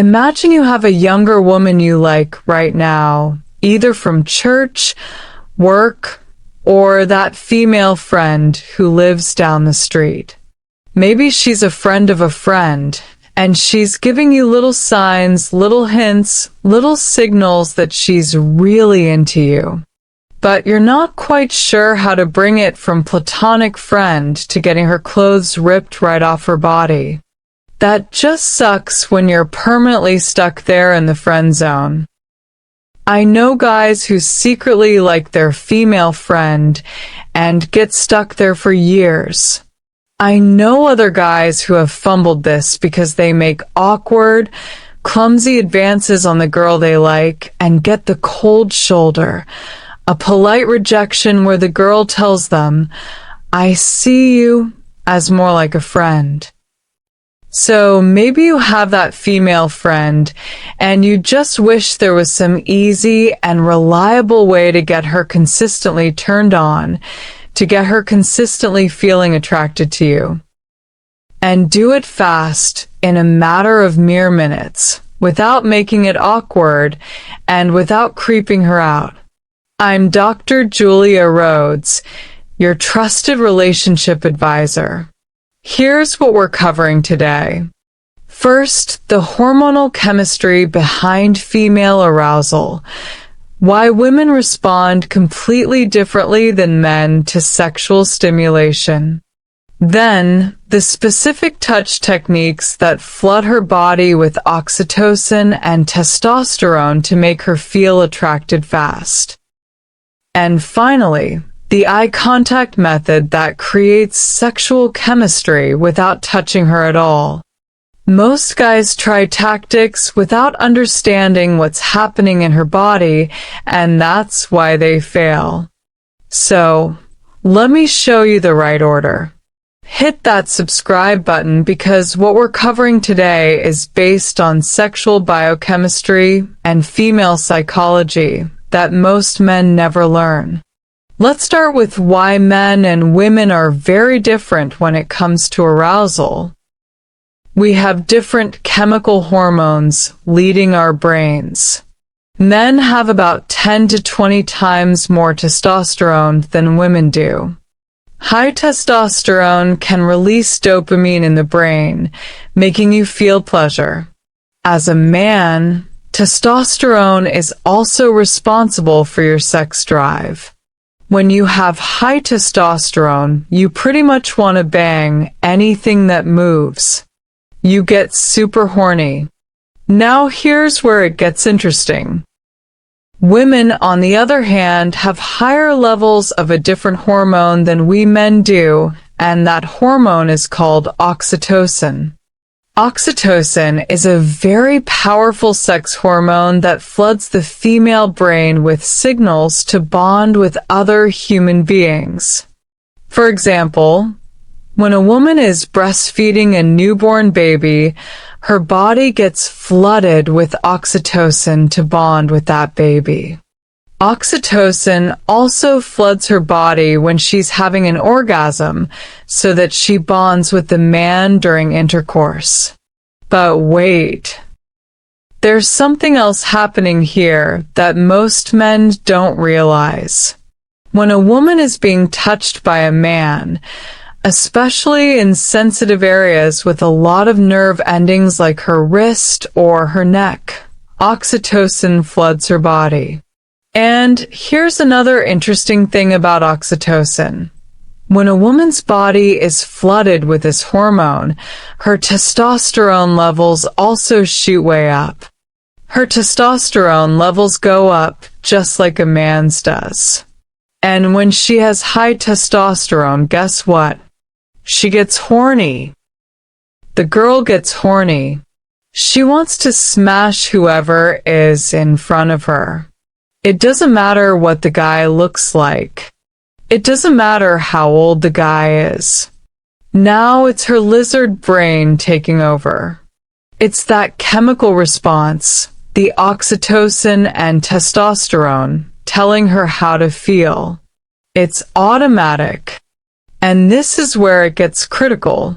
Imagine you have a younger woman you like right now, either from church, work, or that female friend who lives down the street. Maybe she's a friend of a friend, and she's giving you little signs, little hints, little signals that she's really into you. But you're not quite sure how to bring it from platonic friend to getting her clothes ripped right off her body. That just sucks when you're permanently stuck there in the friend zone. I know guys who secretly like their female friend and get stuck there for years. I know other guys who have fumbled this because they make awkward, clumsy advances on the girl they like and get the cold shoulder, a polite rejection where the girl tells them, "I see you," as more like a friend. So maybe you have that female friend and you just wish there was some easy and reliable way to get her consistently turned on, to get her consistently feeling attracted to you. And do it fast, in a matter of mere minutes, without making it awkward and without creeping her out. I'm Dr. Julia Rhodes, your trusted relationship advisor. Here's what we're covering today. First, the hormonal chemistry behind female arousal. Why women respond completely differently than men to sexual stimulation. Then, the specific touch techniques that flood her body with oxytocin and testosterone to make her feel attracted fast. And finally, the eye contact method that creates sexual chemistry without touching her at all. Most guys try tactics without understanding what's happening in her body, and that's why they fail. So, let me show you the right order. Hit that subscribe button because what we're covering today is based on sexual biochemistry and female psychology that most men never learn. Let's start with why men and women are very different when it comes to arousal. We have different chemical hormones leading our brains. Men have about 10 to 20 times more testosterone than women do. High testosterone can release dopamine in the brain, making you feel pleasure. As a man, testosterone is also responsible for your sex drive. When you have high testosterone, you pretty much want to bang anything that moves. You get super horny. Now here's where it gets interesting. Women, on the other hand, have higher levels of a different hormone than we men do, and that hormone is called oxytocin. Oxytocin is a very powerful sex hormone that floods the female brain with signals to bond with other human beings. For example, when a woman is breastfeeding a newborn baby, her body gets flooded with oxytocin to bond with that baby. Oxytocin also floods her body when she's having an orgasm so that she bonds with the man during intercourse. But wait, there's something else happening here that most men don't realize. When a woman is being touched by a man, especially in sensitive areas with a lot of nerve endings like her wrist or her neck, oxytocin floods her body. And here's another interesting thing about oxytocin. When a woman's body is flooded with this hormone, her testosterone levels also shoot way up. Her testosterone levels go up just like a man's does. And when she has high testosterone, guess what? She gets horny. The girl gets horny. She wants to smash whoever is in front of her. It doesn't matter what the guy looks like. It doesn't matter how old the guy is. Now it's her lizard brain taking over. It's that chemical response, the oxytocin and testosterone, telling her how to feel. It's automatic. And this is where it gets critical.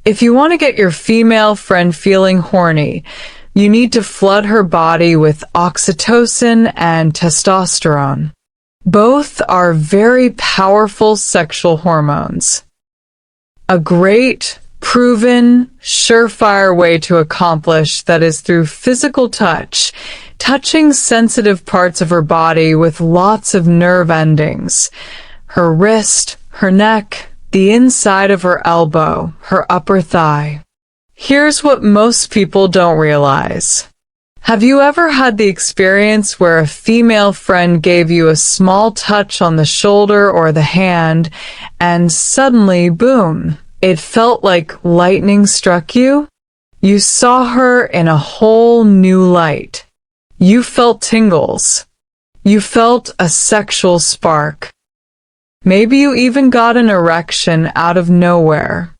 If you want to get your female friend feeling horny, You need to flood her body with oxytocin and testosterone. Both are very powerful sexual hormones. A great, proven, surefire way to accomplish that is through physical touch, touching sensitive parts of her body with lots of nerve endings. Her wrist, her neck, the inside of her elbow, her upper thigh. Here's what most people don't realize. Have you ever had the experience where a female friend gave you a small touch on the shoulder or the hand, and suddenly, boom, it felt like lightning struck you? You saw her in a whole new light. You felt tingles. You felt a sexual spark. Maybe you even got an erection out of nowhere,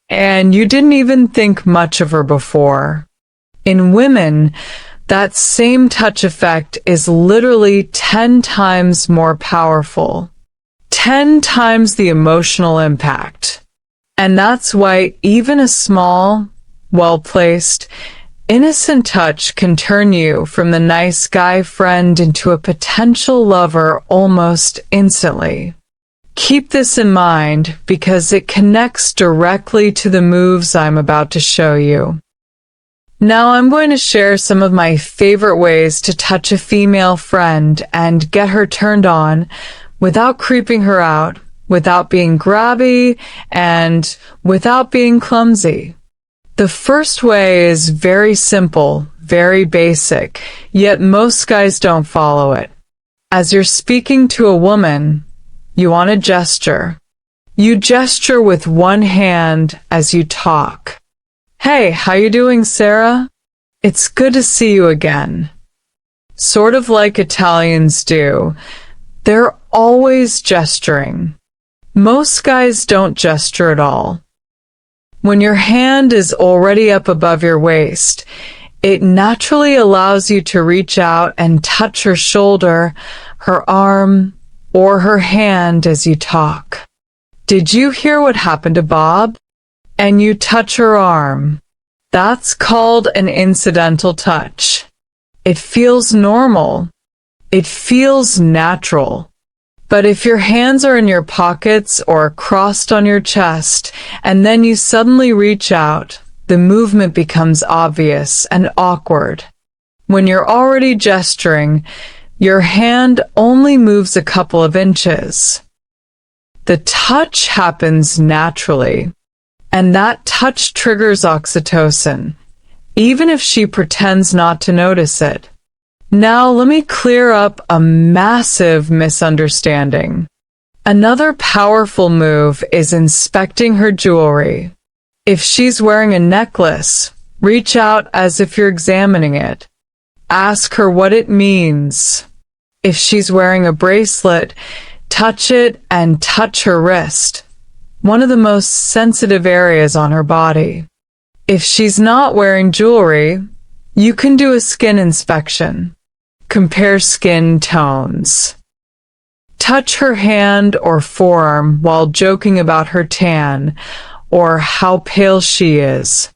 and you didn't even think much of her before. In women, that same touch effect is literally 10 times more powerful. 10 times the emotional impact. And that's why even a small, well-placed, innocent touch can turn you from the nice guy friend into a potential lover almost instantly. Keep this in mind because it connects directly to the moves I'm about to show you. Now I'm going to share some of my favorite ways to touch a female friend and get her turned on without creeping her out, without being grabby, and without being clumsy. The first way is very simple, very basic, yet most guys don't follow it. As you're speaking to a woman, you want to gesture. You gesture with one hand as you talk. Hey, how you doing, Sarah? It's good to see you again. Sort of like Italians do. They're always gesturing. Most guys don't gesture at all. When your hand is already up above your waist, it naturally allows you to reach out and touch her shoulder, her arm, or her hand as you talk. Did you hear what happened to Bob? And you touch her arm. That's called an incidental touch. It feels normal. It feels natural. But if your hands are in your pockets or crossed on your chest, and then you suddenly reach out, the movement becomes obvious and awkward. When you're already gesturing, your hand only moves a couple of inches. The touch happens naturally, and that touch triggers oxytocin, even if she pretends not to notice it. Now let me clear up a massive misunderstanding. Another powerful move is inspecting her jewelry. If she's wearing a necklace, reach out as if you're examining it. Ask her what it means. If she's wearing a bracelet, touch it and touch her wrist, one of the most sensitive areas on her body. If she's not wearing jewelry, you can do a skin inspection. Compare skin tones. Touch her hand or forearm while joking about her tan or how pale she is.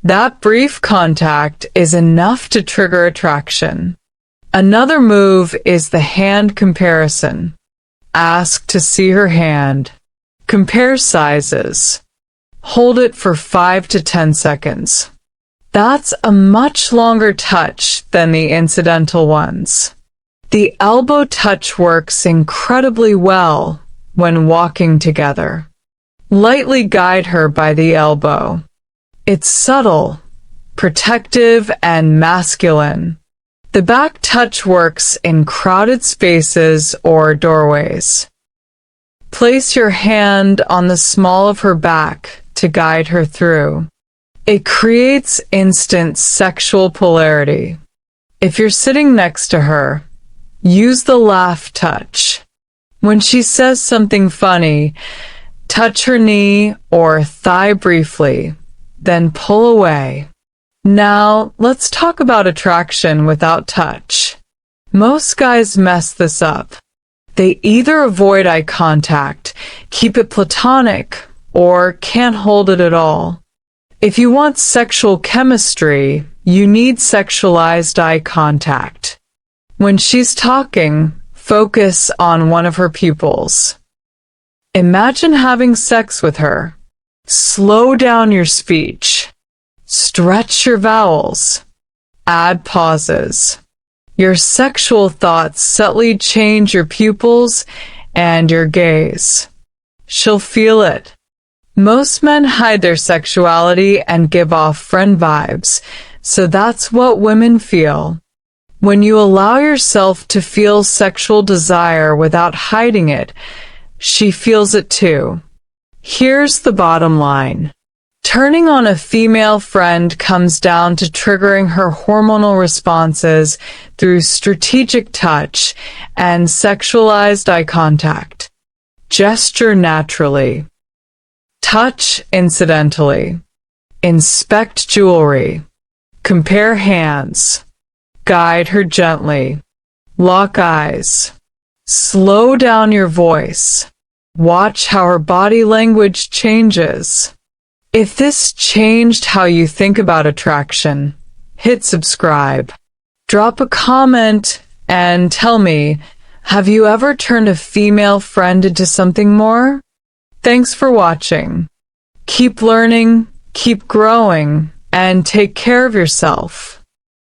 That brief contact is enough to trigger attraction. Another move is the hand comparison. Ask to see her hand. Compare sizes. Hold it for 5 to 10 seconds. That's a much longer touch than the incidental ones. The elbow touch works incredibly well when walking together. Lightly guide her by the elbow. It's subtle, protective, and masculine. The back touch works in crowded spaces or doorways. Place your hand on the small of her back to guide her through. It creates instant sexual polarity. If you're sitting next to her, use the laugh touch. When she says something funny, touch her knee or thigh briefly, then pull away. Now, let's talk about attraction without touch. Most guys mess this up. They either avoid eye contact, keep it platonic, or can't hold it at all. If you want sexual chemistry, you need sexualized eye contact. When she's talking, focus on one of her pupils. Imagine having sex with her. Slow down your speech. Stretch your vowels. Add pauses. Your sexual thoughts subtly change your pupils and your gaze. She'll feel it. Most men hide their sexuality and give off friend vibes, so that's what women feel. When you allow yourself to feel sexual desire without hiding it, she feels it too. Here's the bottom line. Turning on a female friend comes down to triggering her hormonal responses through strategic touch and sexualized eye contact. Gesture naturally. Touch incidentally. Inspect jewelry. Compare hands. Guide her gently. Lock eyes. Slow down your voice. Watch how her body language changes. If this changed how you think about attraction, hit subscribe. Drop a comment and tell me, have you ever turned a female friend into something more? Thanks for watching. Keep learning, keep growing, and take care of yourself.